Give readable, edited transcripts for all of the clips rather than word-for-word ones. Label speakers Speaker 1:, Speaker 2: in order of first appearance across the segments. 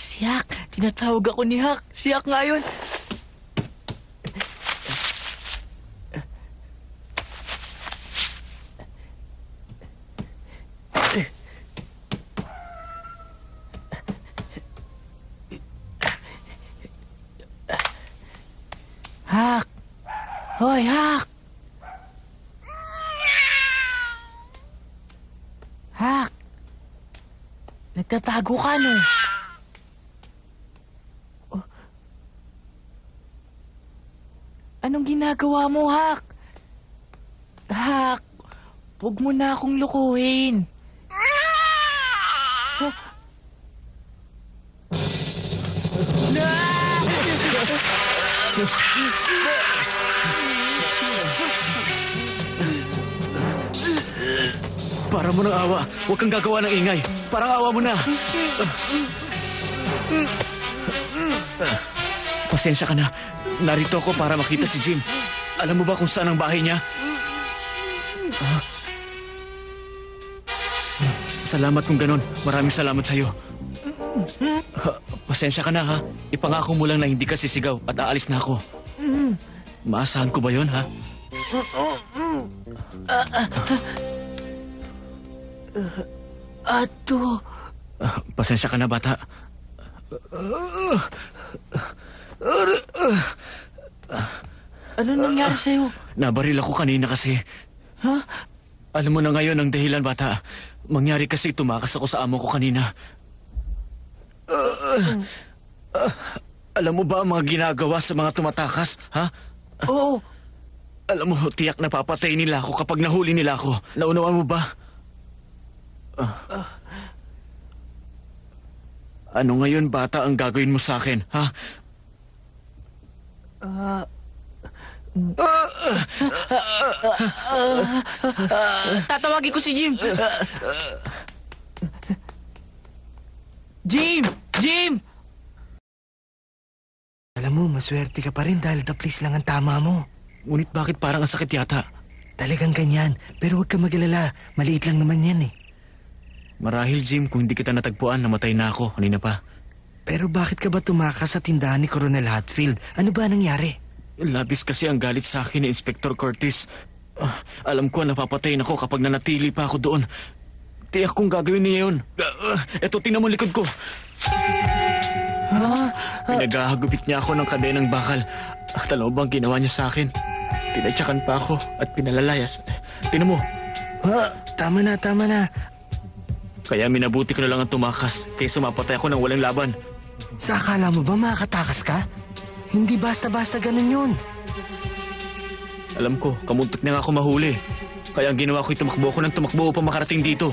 Speaker 1: Si Hak. Tinatawag ako ni Hak. Si Hak nga yun. Hak. Hoy, Hak. Hak. Nagtatago ka, no? Anong ginagawa mo, Hak? Hak, huwag mo na akong lukuhin. Huh?
Speaker 2: Para mo ng awa, huwag kang gagawa ng ingay. Parang awa mo na. Pasensya ka na. Narito ako para makita si Jim. Alam mo ba kung saan ang bahay niya? Salamat kung ganun. Maraming salamat sa'yo. Pasensya ka na, ha? Ipangako mo lang na hindi ka sisigaw at aalis na ako. Maasahan ko ba yun, ha?
Speaker 1: Ato.
Speaker 2: Pasensya ka na, bata.
Speaker 1: Ano nangyari sa'yo?
Speaker 2: Nabaril ako kanina kasi.
Speaker 1: Ha?
Speaker 2: Alam mo na ngayon ang dahilan, bata. Mangyari kasi tumakas ako sa amo ko kanina. Alam mo ba ang mga ginagawa sa mga tumatakas, ha?
Speaker 1: Oo.
Speaker 2: Alam mo, tiyak na papatay nila ako kapag nahuli nila ako. Naunawaan mo ba? Ano ngayon, bata, ang gagawin mo sa akin, ha?
Speaker 1: Tatawagin ko si Jim. Jim! Jim!
Speaker 3: Alam mo, maswerte ka pa rin dahil the place lang ang tama mo.
Speaker 2: Ngunit bakit parang ang sakit yata?
Speaker 3: Talagang ganyan, pero huwag ka mag-alala. Maliit lang naman yan eh.
Speaker 2: Marahil, Jim, kung hindi kita natagpuan, namatay na ako kanina pa.
Speaker 3: Pero bakit ka ba tumakas sa tindahan ni Coronel Hatfield? Ano ba nangyari?
Speaker 2: Labis kasi ang galit sa akin ni Inspector Curtis. Alam ko napapatayin ako kapag nanatili pa ako doon. Tiyak kong gagawin niya yun. Eto, tingnan mo likod ko. Pinagahagupit niya ako ng kadenang bakal. At alam mo bang ginawa niya sa akin? Tinatsakan pa ako at pinalalayas. Tingnan mo.
Speaker 3: Tama na.
Speaker 2: Kaya minabuti ko na lang ang tumakas kaysa mapatay ako ng walang laban.
Speaker 3: Sa akala mo ba makakatakas ka? Hindi basta-basta ganun yun.
Speaker 2: Alam ko, kamuntik na nga ako mahuli. Kaya ang ginawa ko'y tumakbo ako ng tumakbo upang makarating dito.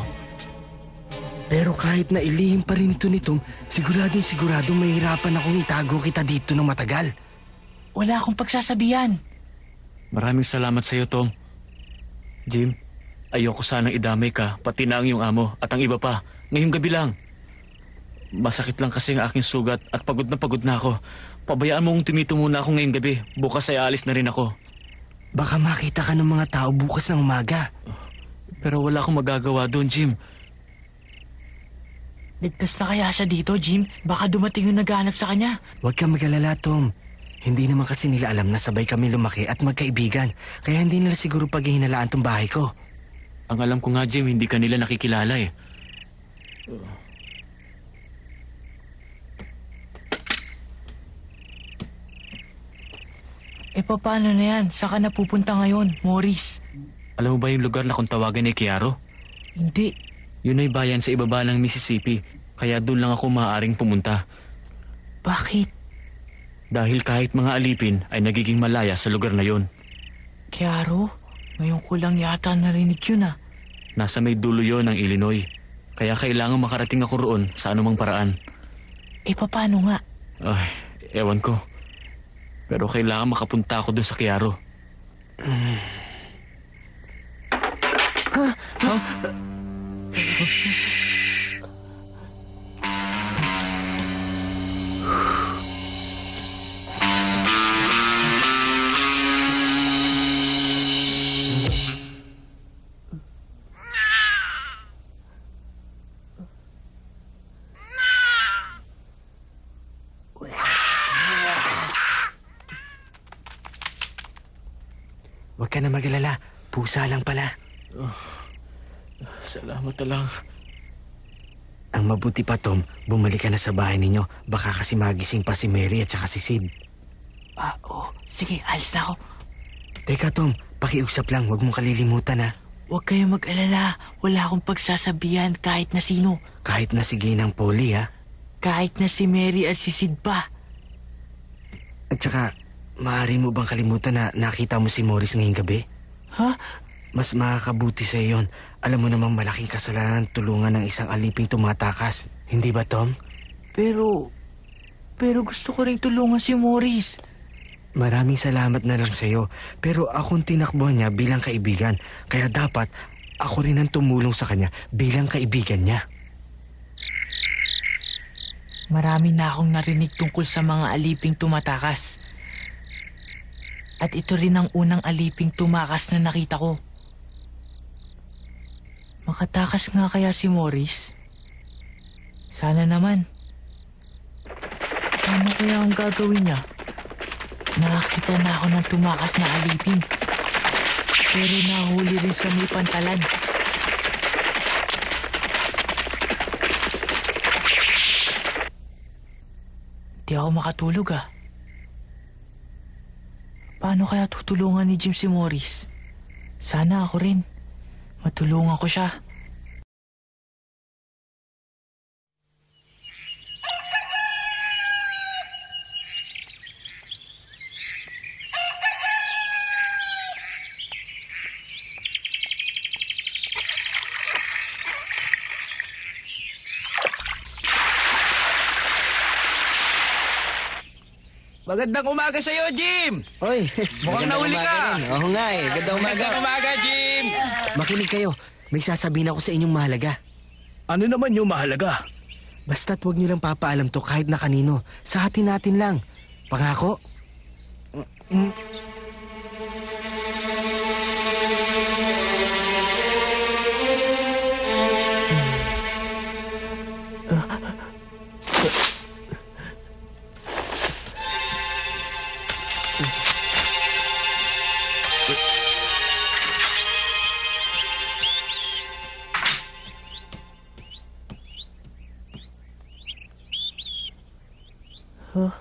Speaker 3: Pero kahit na ilihim pa rin ito ni Tom, siguradong mahirapan akong itago kita dito ng matagal.
Speaker 1: Wala akong pagsasabihan.
Speaker 2: Maraming salamat sa iyo, Tom. Jim, ayoko sanang idamay ka, pati na ang iyong amo at ang iba pa. Ngayong gabi lang. Masakit lang kasi ang aking sugat at pagod na ako. Pabayaan mo kung tumito muna ako ngayong gabi. Bukas ay alis na rin ako.
Speaker 3: Baka makita ka ng mga tao bukas ng umaga.
Speaker 2: Pero wala akong magagawa doon, Jim.
Speaker 1: Ligtas na kaya siya dito, Jim? Baka dumating yung naghahanap sa kanya.
Speaker 3: Huwag kang mag-alala, Tom. Hindi naman kasi nila alam na sabay kami lumaki at magkaibigan. Kaya hindi nila siguro paghihinalaan tong bahay ko.
Speaker 2: Ang alam ko nga, Jim, hindi ka nila nakikilala eh.
Speaker 1: Paano na yan? Saan ka na pupunta ngayon, Morris?
Speaker 2: Alam mo ba yung lugar na kung tawagan ni Kiaro?
Speaker 1: Hindi.
Speaker 2: Yun ay bayan sa ibaba ng Mississippi. Kaya doon lang ako maaaring pumunta.
Speaker 1: Bakit?
Speaker 2: Dahil kahit mga alipin ay nagiging malaya sa lugar na yon.
Speaker 1: Kiaro, ngayon ko lang yata narinig yun ah.
Speaker 2: Nasa may dulo yon ng Illinois. Kaya kailangan makarating ako roon sa anumang paraan.
Speaker 1: Paano nga?
Speaker 2: Ay, ewan ko. Pero kailangan makapunta ako doon sa Kiaro.
Speaker 3: Huwag ka na mag-alala. Pusa lang pala.
Speaker 2: Salamat na lang.
Speaker 3: Ang mabuti pa, Tom, bumalik ka na sa bahay ninyo. Baka kasi magising pa si Mary at saka si Sid.
Speaker 1: Oo. Sige, alis na ako.
Speaker 3: Teka, Tom, pakiusap lang. Huwag mong kalilimutan, ha?
Speaker 1: Huwag kayong mag-alala. Wala akong pagsasabihan kahit na sino.
Speaker 3: Kahit na si Ginang Polly, ha?
Speaker 1: Kahit na si Mary at si Sid pa.
Speaker 3: At saka, maaari mo bang kalimutan na nakita mo si Morris ngayong gabi?
Speaker 1: Ha?
Speaker 3: Mas makakabuti sa iyon. Alam mo namang malaking kasalanan tulungan ng isang aliping tumatakas. Hindi ba, Tom?
Speaker 1: Pero gusto ko rin tulungan si Morris.
Speaker 3: Maraming salamat na lang sa'yo. Pero akong tinakbuhan niya bilang kaibigan. Kaya dapat ako rin ang tumulong sa kanya bilang kaibigan niya.
Speaker 1: Marami na akong narinig tungkol sa mga aliping tumatakas. At ito rin ang unang aliping tumakas na nakita ko. Makatakas nga kaya si Morris? Sana naman. Paano kaya ang gagawin niya? Nakakita na ako ng tumakas na alipin. Pero nahuli rin sa may pantalan. Di ako makatulog ah. Paano kaya tutulungan ni Jim si Morris? Sana ako rin. Matulungan ko siya.
Speaker 4: Magandang umaga sa'yo, Jim!
Speaker 3: Oy,
Speaker 4: Mukhang nahuli ka!
Speaker 3: Oo nga eh, gandang umaga.
Speaker 4: Magandang umaga, Jim!
Speaker 3: Makinig kayo, may sasabihin ako sa inyong mahalaga.
Speaker 4: Ano naman yung mahalaga?
Speaker 3: Basta't huwag niyo lang papaalam to kahit na kanino. Sa atin natin lang. Pangako?
Speaker 1: Huh?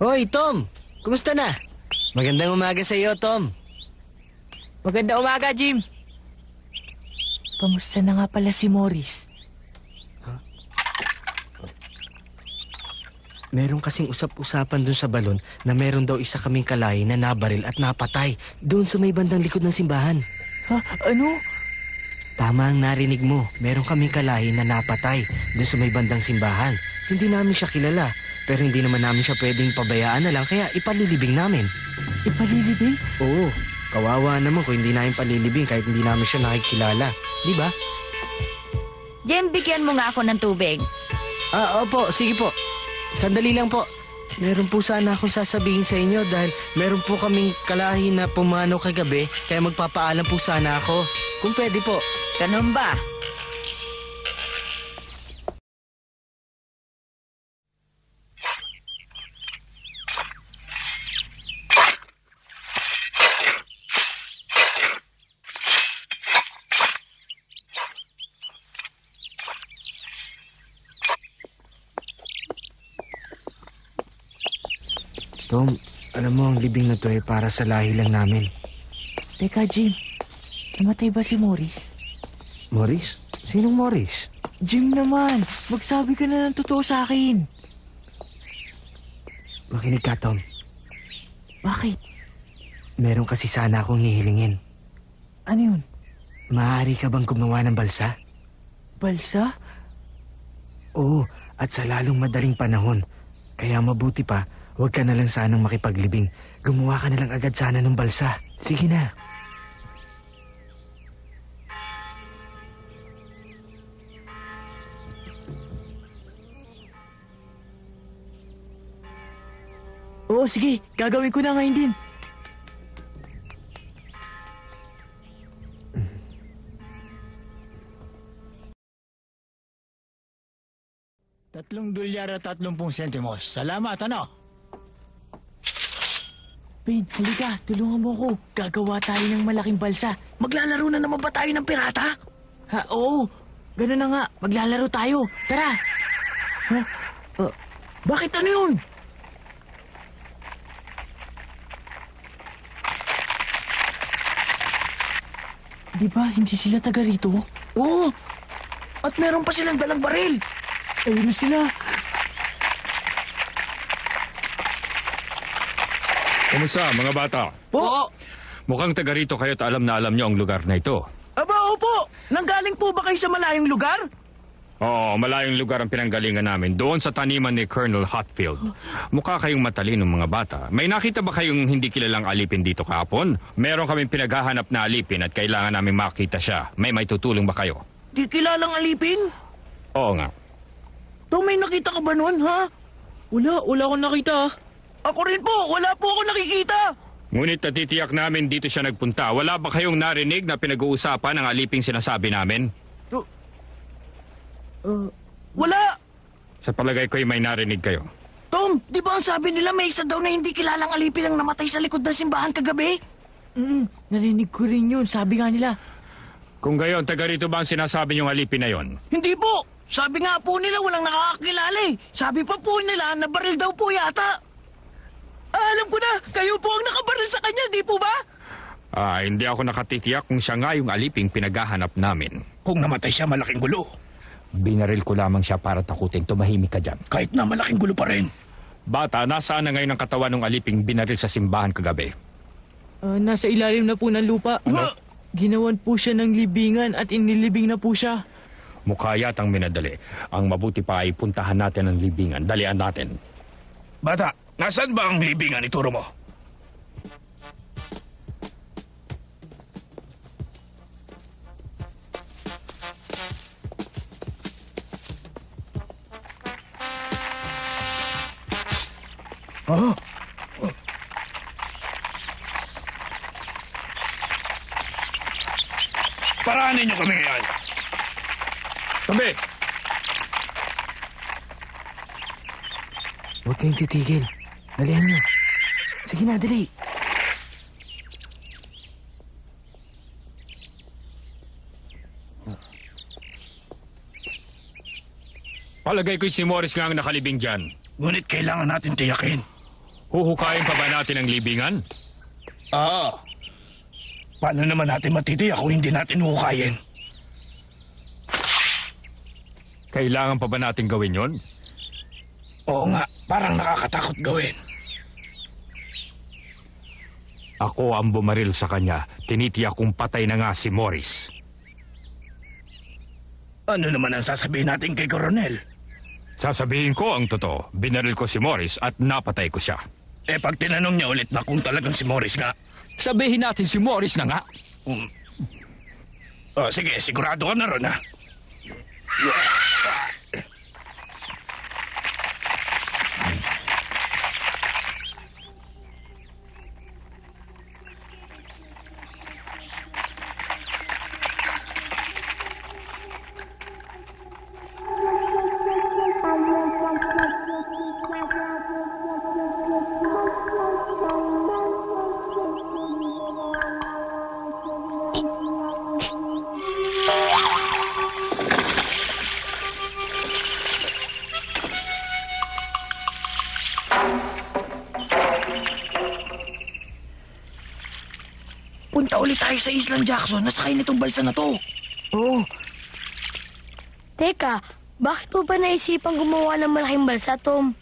Speaker 3: Hoy, Tom! Kumusta na? Magandang umaga sa iyo, Tom.
Speaker 1: Maganda umaga, Jim. Kamusta na nga pala si Morris?
Speaker 3: Meron kasing usap-usapan dun sa balon na meron daw isa kaming kalahi na nabaril at napatay doon sa may bandang likod ng simbahan.
Speaker 1: Ha? Ano?
Speaker 3: Tama ang narinig mo. Meron kaming kalahi na napatay doon sa may bandang simbahan. Hindi namin siya kilala, pero hindi naman namin siya pwedeng pabayaan na lang kaya ipalilibing namin.
Speaker 1: Ipalilibing?
Speaker 3: Oo, kawawa naman kung hindi namin palilibing kahit hindi namin siya nakikilala. Di ba?
Speaker 5: Jem, bigyan mo nga ako ng tubig.
Speaker 3: Opo, sige po. Sandali lang po. Meron po sana akong sasabihin sa inyo dahil meron po kaming kalahi na pumanaw kagabi kaya magpapaalam po sana ako. Kung pwede po.
Speaker 5: Ganun ba?
Speaker 3: Tom, alam mo ang libing na to ay para sa lahi lang namin.
Speaker 1: Teka, Jim. Namatay ba si Morris?
Speaker 3: Morris? Sinong Morris?
Speaker 1: Jim naman. Magsabi ka na ng totoo sa akin.
Speaker 3: Makinig ka, Tom.
Speaker 1: Bakit?
Speaker 3: Meron kasi sana akong hihilingin.
Speaker 1: Ano yun?
Speaker 3: Maaari ka bang gumawa ng balsa?
Speaker 1: Balsa?
Speaker 3: Oo, at sa lalong madaling panahon. Kaya mabuti pa, huwag ka na lang sanang makipaglibing. Gumawa ka na lang agad sana ng balsa. Sige na.
Speaker 1: Oo, sige. Gagawin ko na ngayon din.
Speaker 6: $3 at 30 sentimos. Salamat, ano?
Speaker 1: Ben, halika. Tulungan mo ko. Gagawa tayo ng malaking balsa.
Speaker 4: Maglalaro na naman ba tayo ng pirata?
Speaker 1: Ha, oo. Ganun na nga. Maglalaro tayo. Tara. Ha?
Speaker 4: Bakit ano yun?
Speaker 1: Di ba hindi sila taga rito?
Speaker 4: Oo. At meron pa silang dalang baril.
Speaker 1: Ayun na sila.
Speaker 7: Kumusta, mga bata?
Speaker 4: Po?
Speaker 7: Mukhang taga rito kayo at alam na alam nyo ang lugar na ito.
Speaker 4: Aba, opo. Nanggaling po ba kayo sa malayong lugar?
Speaker 7: Oo, malayong lugar ang pinanggalingan namin. Doon sa taniman ni Colonel Hatfield. Mukha kayong matalinong mga bata. May nakita ba kayong hindi kilalang alipin dito kahapon? Meron kaming pinaghahanap na alipin at kailangan namin makita siya. May tutulong ba kayo?
Speaker 4: Di kilalang alipin?
Speaker 7: Oo nga.
Speaker 4: To, may nakita ka ba nun, ha?
Speaker 1: Wala akong nakita.
Speaker 4: Ako rin po. Wala po ako nakikita.
Speaker 7: Ngunit natitiyak namin dito siya nagpunta. Wala ba kayong narinig na pinag-uusapan ang aliping sinasabi namin?
Speaker 4: Wala.
Speaker 7: Sa palagay ko'y may narinig kayo.
Speaker 4: Tom, di ba ang sabi nila may isa daw na hindi kilalang alipin ang namatay sa likod ng simbahan kagabi?
Speaker 1: Narinig ko rin yun. Sabi nga nila.
Speaker 7: Kung gayon, taga rito ba ang sinasabi niyong alipin na yon?
Speaker 4: Hindi po. Sabi nga po nila walang nakakakilala eh. Sabi pa po nila na baril daw po yata. Alam ko na, kayo po ang nakabaril sa kanya, di po ba?
Speaker 7: Hindi ako nakatitiyak kung siya nga yung aliping pinaghahanap namin.
Speaker 4: Kung namatay siya, malaking gulo.
Speaker 7: Binaril ko lamang siya para takutin. Tumahimik ka dyan.
Speaker 4: Kahit na malaking gulo pa rin.
Speaker 7: Bata, nasaan na ngayon ang katawan ng aliping binaril sa simbahan kagabi?
Speaker 1: Nasa ilalim na po ng lupa. Ginawan po siya ng libingan at inilibing na po siya.
Speaker 7: Mukha yatang minadali. Ang mabuti pa ay puntahan natin ang libingan. Dalian natin.
Speaker 4: Bata, nasaan ba ang libingan? Ituro mo. Parahanin niyo kami ngayon.
Speaker 7: Tabi!
Speaker 3: Huwag kayong titigil. Dalihan nyo. Sige na, dali.
Speaker 7: Palagay ko'y si Morris nga ang nakalibing dyan.
Speaker 8: Ngunit kailangan natin tiyakin.
Speaker 7: Huhukayin pa ba natin ang libingan?
Speaker 8: Paano naman natin matitiyak kung hindi natin hukayin?
Speaker 7: Kailangan pa ba natin gawin yon?
Speaker 8: Oo nga, parang nakakatakot gawin.
Speaker 7: Ako ang bumaril sa kanya. Tinitiyak kung patay na nga si Morris.
Speaker 8: Ano naman ang sasabihin natin kay Coronel?
Speaker 7: Sasabihin ko ang totoo. Binaril ko si Morris at napatay ko siya.
Speaker 8: Pag tinanong niya ulit na kung talagang si Morris nga.
Speaker 9: Sabihin natin si Morris na nga.
Speaker 8: Sige, sigurado ka na ron, ha? Punta ulit tayo sa Island Jackson. Nasakay nitong balsa na to.
Speaker 1: Oo,
Speaker 10: Teka, bakit mo ba naisipang gumawa ng malaking balsa, Tom?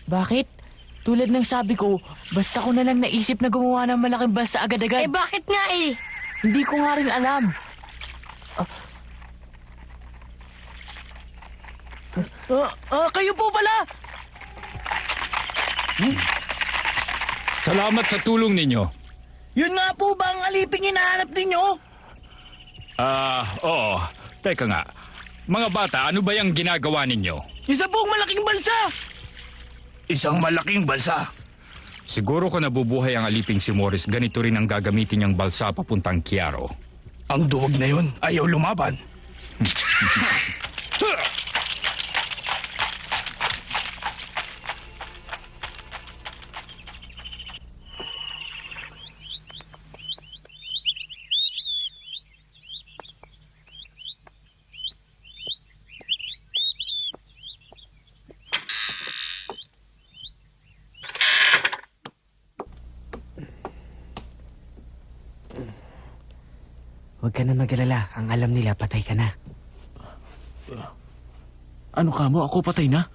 Speaker 1: bakit? Tulad ng sabi ko, basta ko na lang naisip na gumawa ng malaking balsa agad-agad.
Speaker 10: Bakit nga eh?
Speaker 1: Hindi ko nga rin alam.
Speaker 4: Kayo po pala!
Speaker 7: Salamat sa tulong ninyo.
Speaker 4: Yun nga po ba ang aliping hinahanap ninyo?
Speaker 7: Oo. Teka nga. Mga bata, ano ba yung ginagawa ninyo?
Speaker 4: Isa pong malaking balsa!
Speaker 8: Isang malaking balsa.
Speaker 7: Siguro kung nabubuhay ang aliping si Morris, ganito rin ang gagamitin niyang balsa papuntang Kiaro.
Speaker 8: Ang duwag na yun, ayaw lumaban.
Speaker 3: Huwag ka na mag-alala. Ang alam nila, patay ka na.
Speaker 2: Ano ka mo? Ako patay na?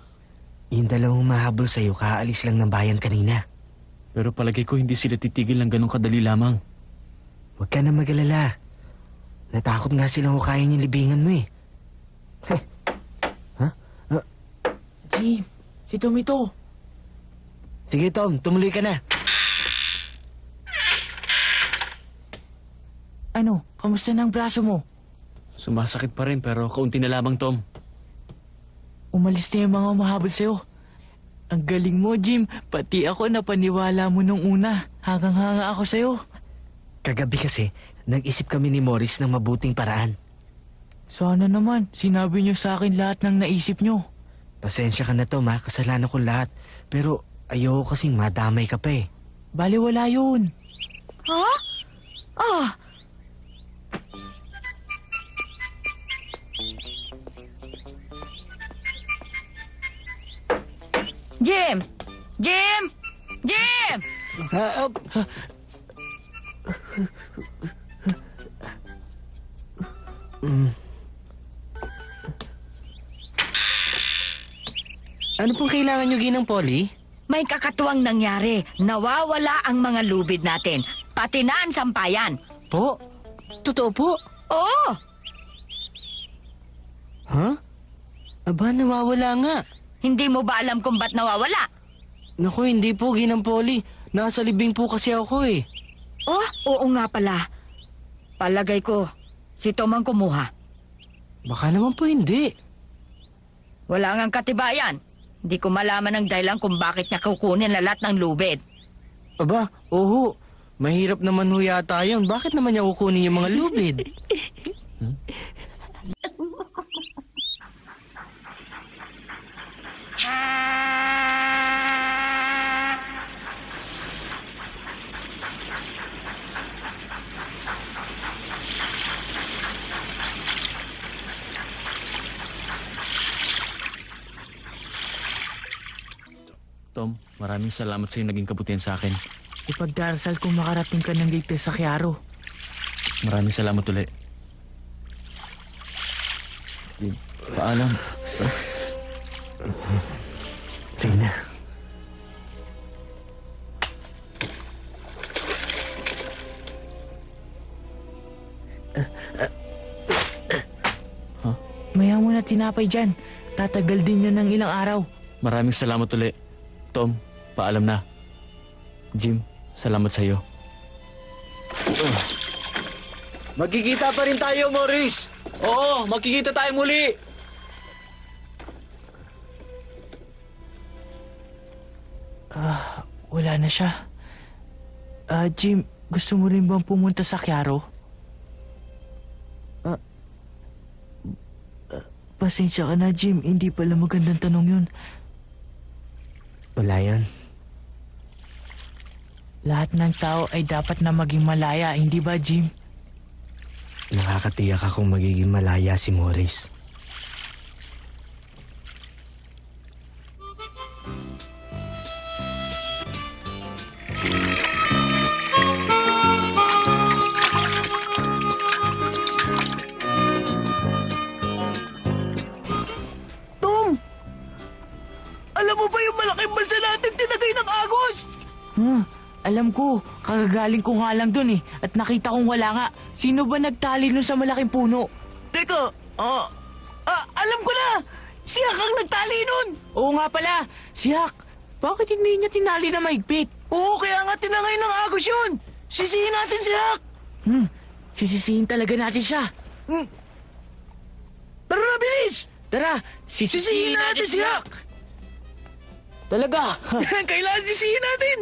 Speaker 3: Yung dalawang mahabol sa'yo, kaalis lang ng bayan kanina.
Speaker 2: Pero palagay ko hindi sila titigil ng ganong kadali lamang.
Speaker 3: Huwag ka na mag-alala. Natakot nga silang hukayin yung libingan mo eh.
Speaker 1: Jim, si Tom ito.
Speaker 3: Sige Tom, tumuloy ka na.
Speaker 1: Ano, kamusta na ang braso mo?
Speaker 2: Sumasakit pa rin pero kaunti na lamang, Tom.
Speaker 1: Umalis na yung mga mahabol sa'yo. Ang galing mo, Jim. Pati ako napaniwala mo nung una. Hangang-hanga ako sa'yo.
Speaker 3: Kagabi kasi, nag-isip kami ni Morris ng mabuting paraan.
Speaker 1: Sana naman, sinabi niyo sa akin lahat ng naisip niyo.
Speaker 3: Pasensya ka na Tom ha, kasalanan ko lahat. Pero ayoko kasing madamay ka pa eh.
Speaker 1: Bali wala yun.
Speaker 5: Ha? Oh, Jim! Jim! Jim!
Speaker 3: Ano pong kailangan nyo ginang Polly?
Speaker 5: May kakatuwang nangyari. Nawawala ang mga lubid natin. Pati na ang sampayan.
Speaker 3: Po? Totoo po?
Speaker 5: Oo!
Speaker 3: Ha? Aba, nawawala nga.
Speaker 5: Hindi mo ba alam kung ba't nawawala?
Speaker 3: Naku, hindi po, ginang Polly. Nasa libing po kasi ako eh.
Speaker 5: Oh, oo nga pala. Palagay ko, si Tom ang kumuha.
Speaker 3: Baka naman po hindi.
Speaker 5: Wala ngang katibayan. Hindi ko malaman ang dahilan kung bakit niya kukunin lahat ng lubid.
Speaker 3: Aba, oho. Mahirap naman ho yata yun. Bakit naman niya kukunin yung mga lubid?
Speaker 2: Maraming salamat sa iyong naging kabutihan sa akin.
Speaker 1: Ipagdarasal kong makarating ka ng ligtas sa Kiaro.
Speaker 2: Maraming salamat ulit. Jim, paalam.
Speaker 1: Sige na. Maya mo na tinapay dyan. Tatagal din yan ng ilang araw.
Speaker 2: Maraming salamat ulit. Tom, paalam na. Jim, salamat sa iyo.
Speaker 3: Magkikita pa rin tayo, Morris!
Speaker 2: Oo, magkikita tayo muli!
Speaker 1: Wala na siya. Jim, gusto mo rin bang pumunta sa Kiaro? Pasensya ka na, Jim. Hindi pala magandang tanong yun.
Speaker 3: Wala yan.
Speaker 1: Lahat ng tao ay dapat na maging malaya, hindi ba, Jim?
Speaker 3: Nakakatiyak akong magiging malaya si Morris.
Speaker 4: Tom! Alam mo ba yung malaking balsa natin tinagay ng agos?
Speaker 1: Alam ko, kagagaling ko nga lang dun at nakita kong wala nga. Sino ba nagtali nun sa malaking puno?
Speaker 4: Teka, alam ko na! Si Hak ang nagtali nun!
Speaker 1: Oo nga pala, si Hak. Bakit hindi niya tinali na mahigpit?
Speaker 4: Oo, kaya nga tinangay ng agos yun! Sisihin natin si Hak!
Speaker 1: Sisisihin talaga natin siya.
Speaker 4: Tara na, bilis!
Speaker 1: Tara, sisisihin natin si Hak. Talaga?
Speaker 4: Kailangan sisihin natin!